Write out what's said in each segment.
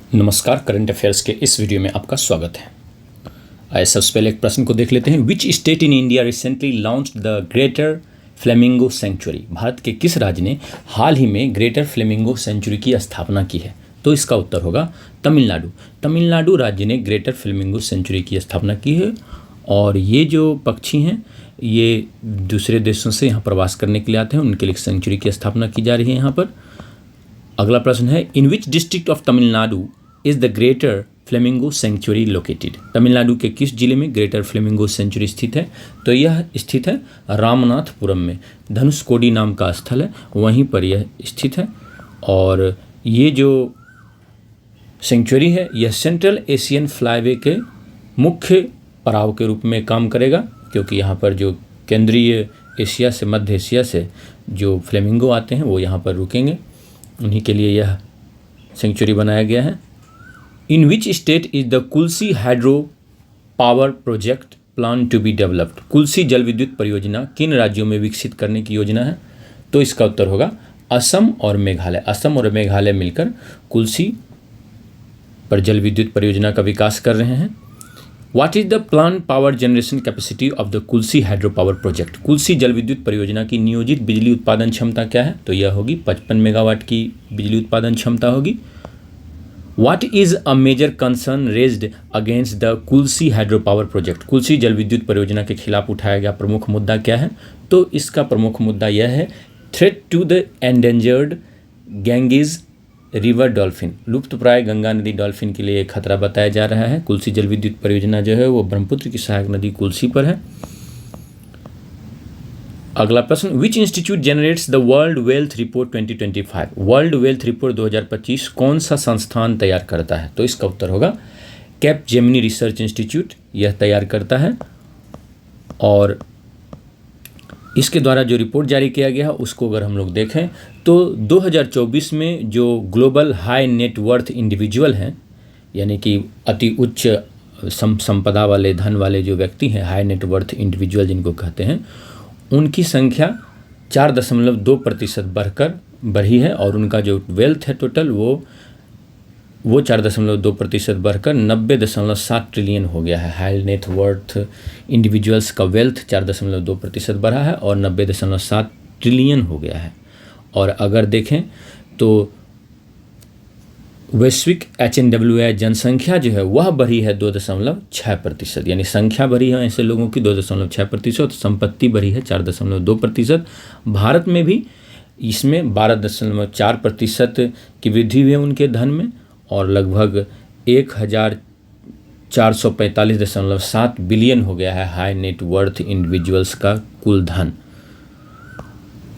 नमस्कार, current affairs के इस वीडियो में आपका स्वागत है। आइए सबसे पहले एक प्रश्न को देख लेते हैं। Which state in India recently launched the greater flamingo sanctuary? Bharat के किस राज्य ने हाल ही में ग्रेटर फ्लेमिंगो सेंचुरी की स्थापना की है? तो इसका उत्तर होगा तमिलनाडु। तमिलनाडु राज्य ने ग्रेटर फ्लेमिंगो सेंचुरी की स्थापना की है और ये जो पक्षी हैं ये दूसरे देशों से यहाँ प्रवास करने के लिए आते हैं, उनके लिए सेंचुरी की स्थापना की जा रही है यहाँ पर। अगला प्रश्न है, in which district of Tamil Nadu is the greater flamingo sanctuary located? Tamil Nadu के किस जिले में ग्रेटर फ्लेमिंगो सेंचुरी स्थित है? तो यह स्थित है रामनाथपुरम में। धनुषकोडी नाम का स्थल है, वहीं पर यह स्थित है। और ये जो सेंचुरी है यह सेंट्रल एशियन फ्लाईवे के मुख्य पड़ाव के रूप में काम करेगा, क्योंकि यहाँ पर जो केंद्रीय एशिया से, मध्य एशिया से जो फ्लेमिंगो आते हैं वो यहाँ पर रुकेंगे, उन्हीं के लिए यह सेंचुरी बनाया गया है। In which state is the Kulsi hydro power project plan to be developed? Kulsi जल विद्युत परियोजना किन राज्यों में विकसित करने की योजना है? तो इसका उत्तर होगा असम और मेघालय। असम और मेघालय मिलकर कुल्सी पर जल विद्युत परियोजना का विकास कर रहे हैं। What is the plan power generation capacity of the Kulsi hydro power project? Kulsi जल विद्युत परियोजना की नियोजित बिजली उत्पादन क्षमता क्या है? तो यह होगी 55 मेगावाट की बिजली उत्पादन क्षमता होगी। What is a major concern raised against the Kulsi hydro power project? Kulsi जल विद्युत परियोजना के खिलाफ उठाया गया प्रमुख मुद्दा क्या है? तो इसका प्रमुख मुद्दा यह है threat to the endangered Ganges river dolphin. लुप्तप्राय गंगा नदी डॉल्फिन के लिए खतरा बताया जा रहा है। कुल्सी जल विद्युत परियोजना जो है वो ब्रह्मपुत्र की सहायक नदी कुल्सी पर है। अगला प्रश्न, which institute generates the world wealth report 2025? World wealth report 2025 कौन सा संस्थान तैयार करता है? तो इसका उत्तर होगा कैप जेमिनी रिसर्च इंस्टीट्यूट, यह तैयार करता है। और इसके द्वारा जो रिपोर्ट जारी किया गया है उसको अगर हम लोग देखें तो 2024 में जो ग्लोबल हाई नेटवर्थ इंडिविजुअल हैं, यानी कि अति उच्च संपदा वाले, धन वाले जो व्यक्ति हैं, हाई नेटवर्थ इंडिविजुअल जिनको कहते हैं, उनकी संख्या 4.2% बढ़ी है। और उनका जो वेल्थ है टोटल वो 4.2% बढ़कर 90.7 ट्रिलियन हो गया है। हाई नेटवर्थ इंडिविजुअल्स का वेल्थ 4.2% बढ़ा है और 90.7 ट्रिलियन हो गया है। और अगर देखें तो वैश्विक HNWI जनसंख्या जो है वह बढ़ी है 2.6%, यानी संख्या बढ़ी है ऐसे लोगों की 2.6%, संपत्ति बढ़ी है 4.2%। भारत में भी इसमें 12.4% की वृद्धि हुई है उनके धन में, और लगभग 1445.7 बिलियन हो गया है हाई नेटवर्थ इंडिविजुअल्स का कुल धन।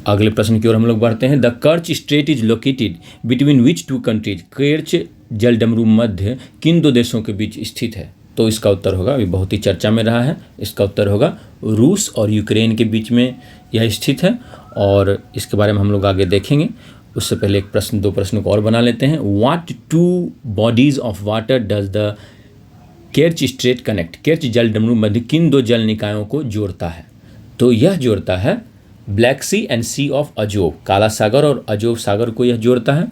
अगले प्रश्न की ओर हम लोग बढ़ते हैं। The Kerch strait is located between which two countries? Kerch जलडमरू मध्य किन दो देशों के बीच स्थित है? तो इसका उत्तर होगा, अभी बहुत ही चर्चा में रहा है, इसका उत्तर होगा रूस और यूक्रेन के बीच में यह स्थित है। और इसके बारे में हम लोग आगे देखेंगे। उससे पहले दो प्रश्नों को और बना लेते हैं। What two bodies of water does the Kerch strait connect? Kerch जलडमरू मध्य किन दो जल निकायों को जोड़ता है? तो यह जोड़ता है Black Sea and Sea of Azov, काला सागर और अजोव सागर को यह जोड़ता है।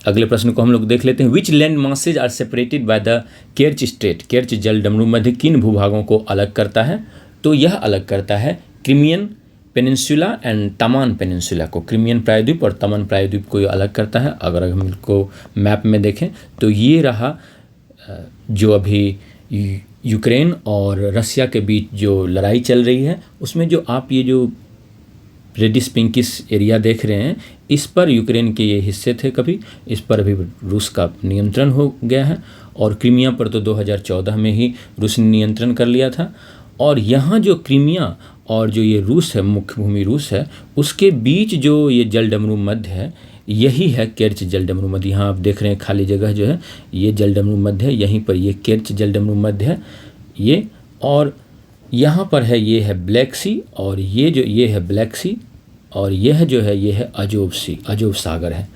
अगले प्रश्न को हम लोग देख लेते हैं। Which land masses are separated by the Kerch strait? Kerch जलडमरू मध्य किन भूभागों को अलग करता है? तो यह अलग करता है क्रिमियन पेनिनसुला एंड तमान पेनिनसुला को। क्रिमियन प्रायद्वीप और तमन प्रायद्वीप को ये अलग करता है। अगर हम इसको मैप में देखें तो ये रहा जो अभी यूक्रेन और रसिया के बीच जो लड़ाई चल रही है, उसमें जो आप ये जो रेडिश पिंकिश एरिया देख रहे हैं, इस पर यूक्रेन के ये हिस्से थे कभी, इस पर अभी रूस का नियंत्रण हो गया है। और क्रीमिया पर तो 2014 में ही रूस ने नियंत्रण कर लिया था। और यहाँ जो क्रीमिया और जो ये रूस है, मुख्य भूमि रूस है, उसके बीच जो ये जलडमरू मध्य है, यही है कर्च जलडमरू मध्य। यहाँ आप देख रहे हैं खाली जगह जो है ये जलडमरू मध्य है, यहीं पर ये कर्च जलडमरू मध्य है ये। और यहाँ पर है ये है ब्लैक सी, और ये है ब्लैक सी, और यह जो है ये है अजोव सी, अजोव सागर है।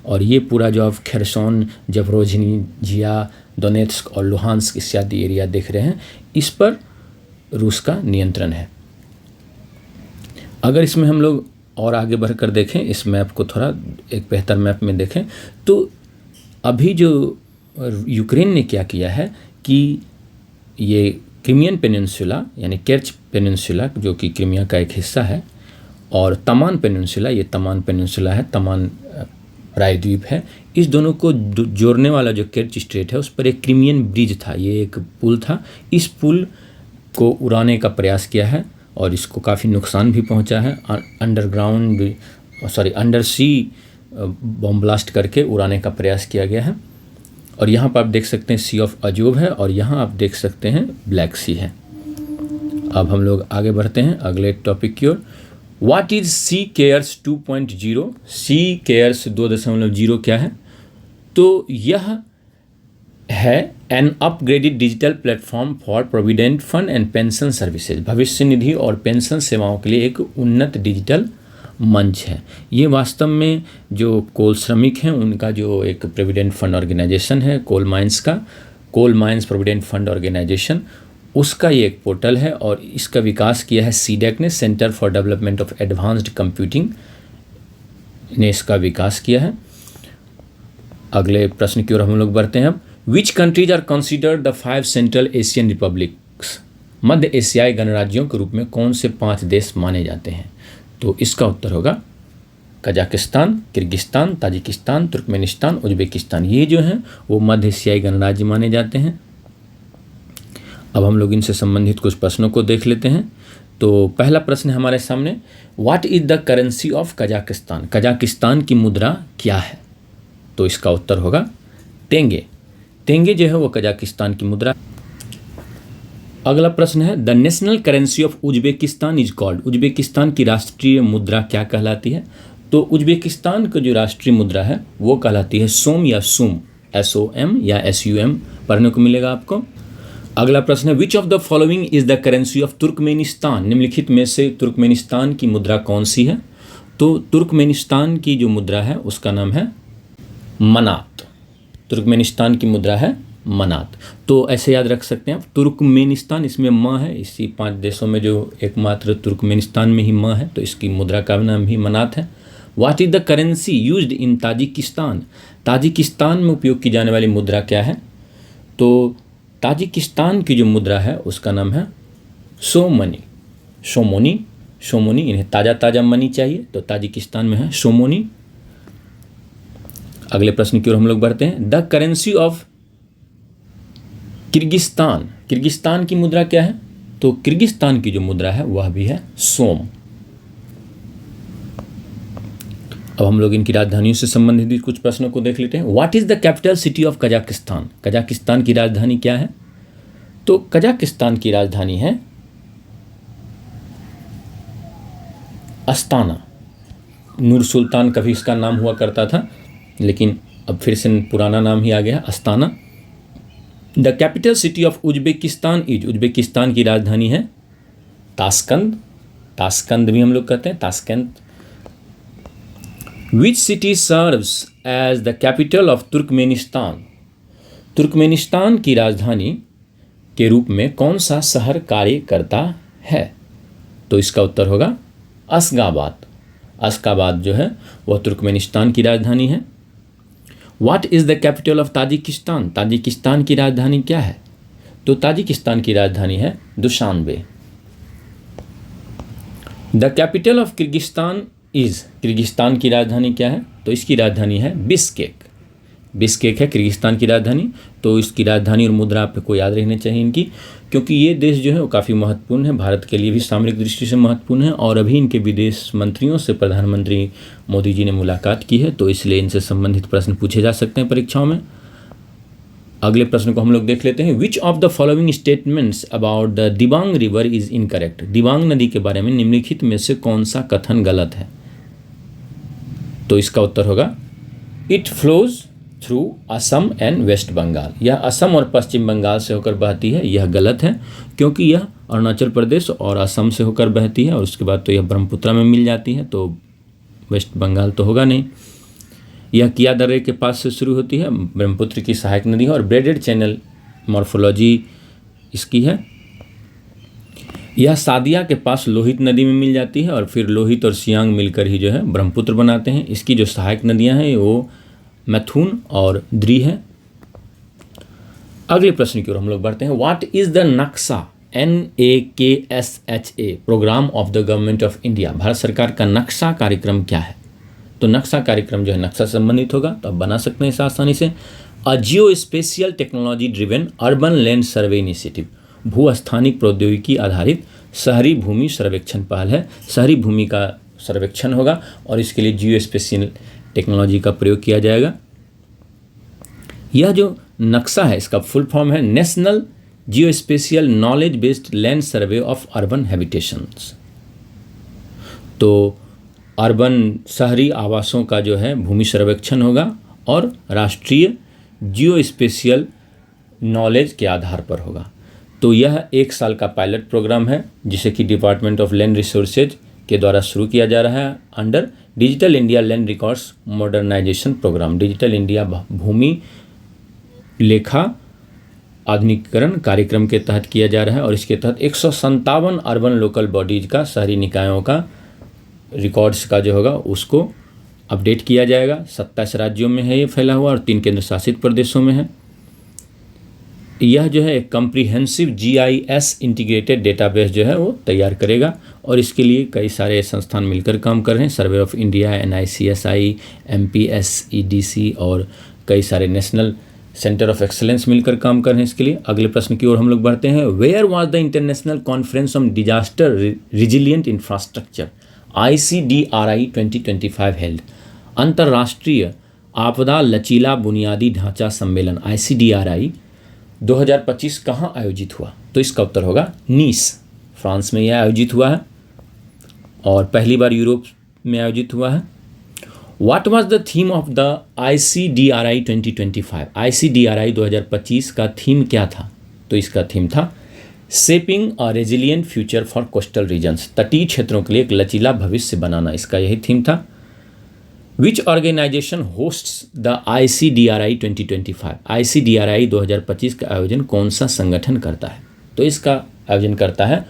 और ये पूरा जो आप खेरसोन, जपरोझिया, दोनेत्स्क और लुहांस्क इत्यादि एरिया देख रहे हैं, इस पर रूस का नियंत्रण है। अगर इसमें हम लोग और आगे बढ़कर देखें, इस मैप को थोड़ा एक बेहतर मैप में देखें, तो अभी जो यूक्रेन ने क्या किया है कि ये क्रिमियन पेनिनसुला यानी केर्च पेनिनसुला जो कि क्रिमिया का एक हिस्सा है, और तमान पेनिनसुला, ये तमान पेनिनसुला है, तमान प्रायद्वीप है, इस दोनों को जोड़ने वाला जो केर्च स्ट्रेट है उस पर एक क्रिमियन ब्रिज था, ये एक पुल था। इस पुल को उड़ाने का प्रयास किया है और इसको काफ़ी नुकसान भी पहुंचा है। अंडर सी बॉम्ब ब्लास्ट करके उड़ाने का प्रयास किया गया है। और यहाँ पर आप देख सकते हैं सी ऑफ अजोब है और यहाँ आप देख सकते हैं ब्लैक सी है। अब हम लोग आगे बढ़ते हैं अगले टॉपिक की ओर। What is C cares 2.0? C cares 2.0 क्या है? तो यह है an upgraded digital platform for provident fund and pension services. भविष्य निधि और पेंशन सेवाओं के लिए एक उन्नत डिजिटल मंच है। ये वास्तव में जो कोल श्रमिक हैं उनका जो एक प्रोविडेंट फंड ऑर्गेनाइजेशन है, coal mines provident fund organisation, उसका ये एक पोर्टल है और इसका विकास किया है सीडेक ने, centre for development of advanced computing ने इसका विकास किया है। अगले प्रश्न की ओर हम लोग बढ़ते हैं अब। Which countries are considered the 5 central Asian republics? मध्य एशियाई गणराज्यों के रूप में कौन से 5 देश माने जाते हैं? तो इसका उत्तर होगा Kazakhstan, Kyrgyzstan, Tajikistan, Turkmenistan, Uzbekistan. ये जो हैं वो मध्य एशियाई गणराज्य माने जाते हैं। अब हम लोग इनसे संबंधित कुछ प्रश्नों को देख लेते हैं। तो पहला प्रश्न है हमारे सामने, what is the currency of Kazakhstan? Kazakhstan की मुद्रा क्या है? तो इसका उत्तर होगा तेंगे। तेंगे जो है वो कजाकिस्तान की मुद्रा। अगला प्रश्न है, the national currency of Uzbekistan is called? Uzbekistan की राष्ट्रीय मुद्रा क्या कहलाती है? तो उज्बेकिस्तान की जो राष्ट्रीय मुद्रा है वो कहलाती है सोम या सूम, SOM या SUM पढ़ने को मिलेगा आपको। अगला प्रश्न है, which of the following is the currency of Turkmenistan? निम्नलिखित में से तुर्कमेनिस्तान की मुद्रा कौन सी है? तो तुर्कमेनिस्तान की जो मुद्रा है उसका नाम है मनात। तुर्कमेनिस्तान की मुद्रा है मनात। तो ऐसे याद रख सकते हैं आप, तुर्कमेनिस्तान इसमें माँ है, इसी 5 देशों में जो एकमात्र तुर्कमेनिस्तान में ही माँ है, तो इसकी मुद्रा का नाम भी मनात है। What is the currency used in Tajikistan? Tajikistan में उपयोग की जाने वाली मुद्रा क्या है? तो ताजिकिस्तान की जो मुद्रा है उसका नाम है सोमनी। सोमोनी, इन्हें ताज़ा मनी चाहिए तो ताजिकिस्तान में है सोमोनी। अगले प्रश्न की ओर हम लोग बढ़ते हैं। The currency of Kyrgyzstan? Kyrgyzstan की मुद्रा क्या है? तो किर्गिस्तान की जो मुद्रा है वह भी है सोम। अब हम लोग इनकी राजधानियों से संबंधित कुछ प्रश्नों को देख लेते हैं। What is the capital city of Kazakhstan? Kazakhstan की राजधानी क्या है? तो कजाकिस्तान की राजधानी है अस्ताना। नूर सुल्तान कभी इसका नाम हुआ करता था, लेकिन अब फिर से पुराना नाम ही आ गया, Astana. The capital city of Uzbekistan is? Uzbekistan की राजधानी है ताशकंद भी हम लोग कहते हैं, Tashkent. Which city serves as the capital of Turkmenistan? Turkmenistan की राजधानी के रूप में कौन सा शहर कार्य करता है? तो इसका उत्तर होगा अशगाबाद। अशगाबाद जो है वह तुर्कमेनिस्तान की राजधानी है। What is the capital of Tajikistan? Tajikistan की राजधानी क्या है? तो ताजिकिस्तान की राजधानी है Dushanbe. The capital of Kyrgyzstan is? Kyrgyzstan की राजधानी क्या है? तो इसकी राजधानी है बिश्केक। बिश्केक है किर्गिस्तान की राजधानी। तो इसकी राजधानी और मुद्रा आपको याद रहनी चाहिए इनकी, क्योंकि ये देश जो है वो काफ़ी महत्वपूर्ण है, भारत के लिए भी सामरिक दृष्टि से महत्वपूर्ण है, और अभी इनके विदेश मंत्रियों से प्रधानमंत्री मोदी जी ने मुलाकात की है, तो इसलिए इनसे संबंधित प्रश्न पूछे जा सकते हैं परीक्षाओं में। अगले प्रश्न को हम लोग देख लेते हैं। Which of the following statements about the Dibang river is incorrect? Dibang नदी के बारे में निम्नलिखित में से कौन सा कथन गलत है? तो इसका उत्तर होगा it flows through Assam and West Bengal. यह असम और पश्चिम बंगाल से होकर बहती है, यह गलत है, क्योंकि यह अरुणाचल प्रदेश और असम से होकर बहती है और उसके बाद तो यह ब्रह्मपुत्र में मिल जाती है, तो वेस्ट बंगाल तो होगा नहीं। यह किया दर्रे के पास से शुरू होती है, ब्रह्मपुत्र की सहायक नदी है, और ब्रेडेड चैनल मॉर्फोलॉजी इसकी है। यह सादिया के पास लोहित नदी में मिल जाती है और फिर लोहित और सियांग मिलकर ही जो है ब्रह्मपुत्र बनाते हैं। इसकी जो सहायक नदियां हैं वो मैथुन और द्री है। अगले प्रश्न की ओर हम लोग बढ़ते हैं। What is the Naksha NAKSHA programme of the government of India? Bharat सरकार का नक्शा कार्यक्रम क्या है? तो नक्शा कार्यक्रम जो है नक्शा से संबंधित होगा, तो आप बना सकते हैं इसे आसानी से। A geospatial technology driven urban land survey initiative, भू स्थानिक प्रौद्योगिकी आधारित शहरी भूमि सर्वेक्षण पहल है। शहरी भूमि का सर्वेक्षण होगा और इसके लिए जियो स्पेशियल टेक्नोलॉजी का प्रयोग किया जाएगा। यह जो नक्शा है इसका फुल फॉर्म है national geospatial knowledge based land survey of urban habitations. तो अर्बन शहरी आवासों का जो है भूमि सर्वेक्षण होगा और राष्ट्रीय जियो स्पेशियल नॉलेज के आधार पर होगा। तो यह 1 साल का पायलट प्रोग्राम है जिसे कि डिपार्टमेंट ऑफ लैंड रिसोर्सेज के द्वारा शुरू किया जा रहा है under digital India land records modernisation programme. Digital India भूमि लेखा आधुनिकीकरण कार्यक्रम के तहत किया जा रहा है और इसके तहत 157 अर्बन लोकल बॉडीज का, शहरी निकायों का रिकॉर्ड्स का जो होगा उसको अपडेट किया जाएगा। 27 राज्यों में है ये फैला हुआ और 3 केंद्र शासित प्रदेशों में है। यह जो है एक कम्प्रीहेंसिव GIS इंटीग्रेटेड डेटाबेस जो है वो तैयार करेगा और इसके लिए कई सारे संस्थान मिलकर काम कर रहे हैं। Survey of India, NICSI, MPSEDC और कई सारे नेशनल सेंटर ऑफ एक्सलेंस मिलकर काम कर रहे हैं इसके लिए। अगले प्रश्न की ओर हम लोग बढ़ते हैं। Where was the international conference on disaster resilient infrastructure ICDRI 2025 held? अंतर्राष्ट्रीय आपदा लचीला बुनियादी ढांचा सम्मेलन ICDRI 2025 कहाँ आयोजित हुआ? तो इसका उत्तर होगा नीस, फ्रांस में यह आयोजित हुआ है और पहली बार यूरोप में आयोजित हुआ है। What was the theme of the ICDRI 2025? ICDRI 2025 का थीम क्या था? तो इसका थीम था shaping a resilient future for coastal regions, तटीय क्षेत्रों के लिए एक लचीला भविष्य बनाना, इसका यही थीम था। Which organisation hosts the ICDRI 2025? ICDRI 2025 का आयोजन कौन सा संगठन करता है? तो इसका आयोजन करता है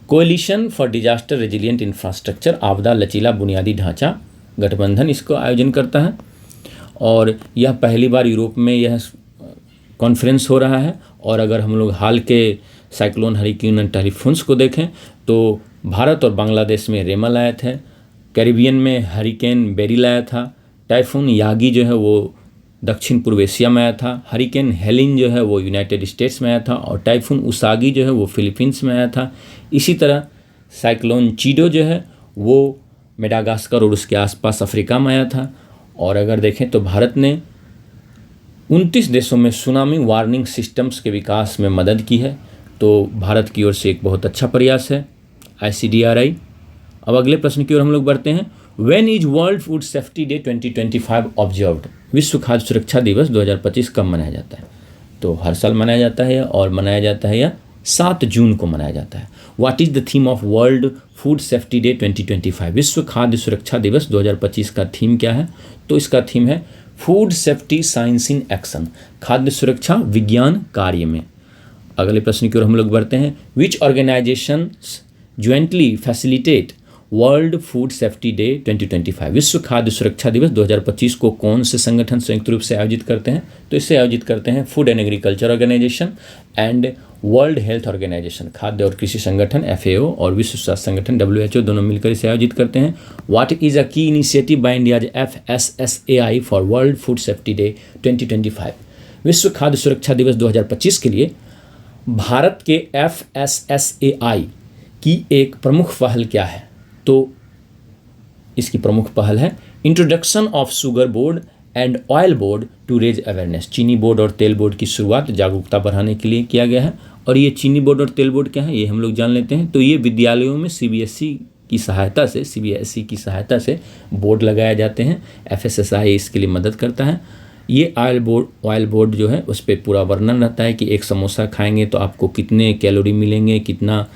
coalition for disaster resilient infrastructure, आपदा लचीला बुनियादी ढांचा गठबंधन इसको आयोजन करता है और यह पहली बार यूरोप में यह कॉन्फ्रेंस हो रहा है। और अगर हम लोग हाल के साइक्लोन हरिकेन एंड टाइफून्स को देखें तो भारत और बांग्लादेश में रेमल आया था, कैरिबियन में हरिकेन बेरिल आया था, टाइफून यागी जो है वो दक्षिण पूर्व एशिया में आया था, हरिकेन हेलिन जो है वो यूनाइटेड स्टेट्स में आया था और टाइफून उसागी जो है वो फिलीपींस में आया था। इसी तरह साइक्लोन चीडो जो है वो मेडागास्कर और उसके आसपास अफ्रीका में आया था। और अगर देखें तो भारत ने 29 देशों में सुनामी वार्निंग सिस्टम्स के विकास में मदद की है, तो भारत की ओर से एक बहुत अच्छा प्रयास है ICDRI। अब अगले प्रश्न की ओर हम लोग बढ़ते हैं। When is world food safety day 2025 observed? विश्व खाद्य सुरक्षा दिवस 2025 कब मनाया जाता है? तो हर साल मनाया जाता है और मनाया जाता है या 7 जून को मनाया जाता है। What is the theme of world food safety day 2025? विश्व खाद्य सुरक्षा दिवस 2025 का थीम क्या है? तो इसका थीम है food safety science in action, खाद्य सुरक्षा विज्ञान कार्य में। अगले प्रश्न की ओर हम लोग बढ़ते हैं। Which organisations jointly facilitate world food safety day 2025? विश्व खाद्य सुरक्षा दिवस 2025 को कौन से संगठन संयुक्त रूप से आयोजित करते हैं? तो इसे आयोजित करते हैं food and agriculture organisation and world health organisation, खाद्य और कृषि संगठन FAO और विश्व स्वास्थ्य संगठन WHO दोनों मिलकर इसे आयोजित करते हैं। व्हाट इज अ की initiative by India's FSSAI for world food safety day 2025? विश्व खाद्य सुरक्षा दिवस 2025 के लिए भारत के FSSAI की एक प्रमुख पहल क्या है? तो इसकी प्रमुख पहल है introduction of sugar board and oil board to raise awareness. चीनी बोर्ड और तेल बोर्ड की शुरुआत जागरूकता बढ़ाने के लिए किया गया है। और ये चीनी बोर्ड और तेल बोर्ड क्या है ये हम लोग जान लेते हैं। तो ये विद्यालयों में CBSE की सहायता से बोर्ड लगाए जाते हैं। FSSAI इसके लिए मदद करता है। ये ऑयल बोर्ड जो है उस पर पूरा वर्णन रहता है कि एक समोसा खाएंगे तो आपको कितने कैलोरी मिलेंगे, कितना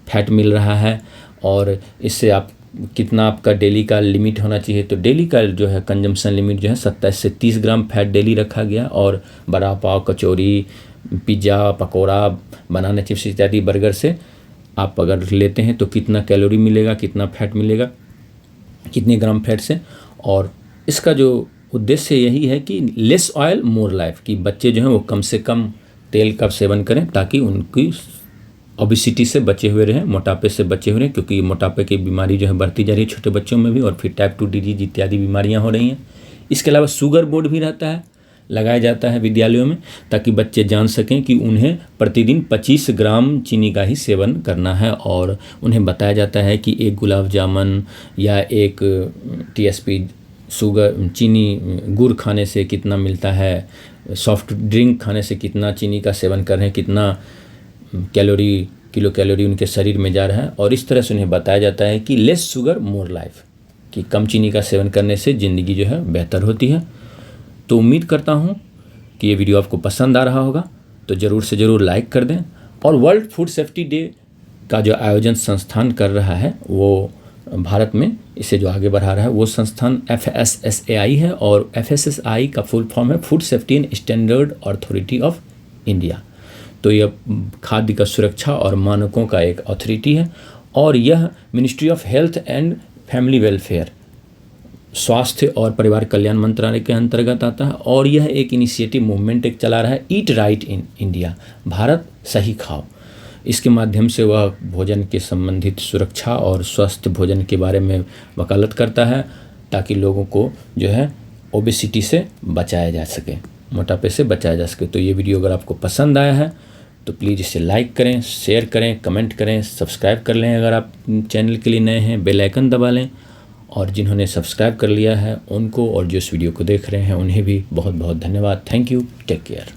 फैट मिल रहा है और इससे आप कितना आपका डेली का लिमिट होना चाहिए। तो डेली का जो है कंजम्पशन लिमिट जो है 27 से 30 ग्राम फैट डेली रखा गया। और बड़ा पाव, कचौरी, पिज़्ज़ा, पकौड़ा, बनाना चिप्स इत्यादि बर्गर से आप अगर लेते हैं तो कितना कैलोरी मिलेगा, कितना फैट मिलेगा, कितने ग्राम फैट से। और इसका जो उद्देश्य यही है कि लेस ऑयल मोर लाइफ, कि बच्चे जो हैं वो कम से कम तेल का सेवन करें ताकि उनकी ओबेसिटी से बचे हुए रहें, मोटापे से बचे हुए रहें, क्योंकि मोटापे की बीमारी जो है बढ़ती जा रही है छोटे बच्चों में भी, और फिर टाइप 2 डिजीज इत्यादि बीमारियां हो रही हैं। इसके अलावा शुगर बोर्ड भी रहता है, लगाया जाता है विद्यालयों में, ताकि बच्चे जान सकें कि उन्हें प्रतिदिन 25 ग्राम चीनी का ही सेवन करना है, और उन्हें बताया जाता है कि एक गुलाब जामुन या एक TSP शुगर चीनी गुड़ खाने से कितना मिलता है, सॉफ्ट ड्रिंक खाने से कितना चीनी का सेवन कर रहे हैं, कितना किलो कैलोरी उनके शरीर में जा रहा है। और इस तरह से उन्हें बताया जाता है कि लेस शुगर मोर लाइफ, कि कम चीनी का सेवन करने से ज़िंदगी जो है बेहतर होती है। तो उम्मीद करता हूँ कि ये वीडियो आपको पसंद आ रहा होगा, तो ज़रूर से ज़रूर लाइक कर दें। और वर्ल्ड फूड सेफ्टी डे का जो आयोजन संस्थान कर रहा है, वो भारत में इसे जो आगे बढ़ा रहा है वो संस्थान FSSAI है, और FSSAI का फुल फॉर्म है food safety and standard authority of India. तो यह खाद्य का सुरक्षा और मानकों का एक अथॉरिटी है, और यह ministry of health and family welfare, स्वास्थ्य और परिवार कल्याण मंत्रालय के अंतर्गत आता है। और यह एक इनिशिएटिव मूवमेंट एक चला रहा है, eat right in India, Bharat सही खाओ। इसके माध्यम से वह भोजन के संबंधित सुरक्षा और स्वस्थ भोजन के बारे में वकालत करता है, ताकि लोगों को जो है ओबेसिटी से बचाया जा सके, मोटापे से बचाया जा सके। तो ये वीडियो अगर आपको पसंद आया है तो प्लीज़ इसे लाइक करें, शेयर करें, कमेंट करें, सब्सक्राइब कर लें अगर आप चैनल के लिए नए हैं, बेल आइकन दबा लें। और जिन्होंने सब्सक्राइब कर लिया है उनको, और जो इस वीडियो को देख रहे हैं उन्हें भी बहुत बहुत धन्यवाद। Thank you, take care.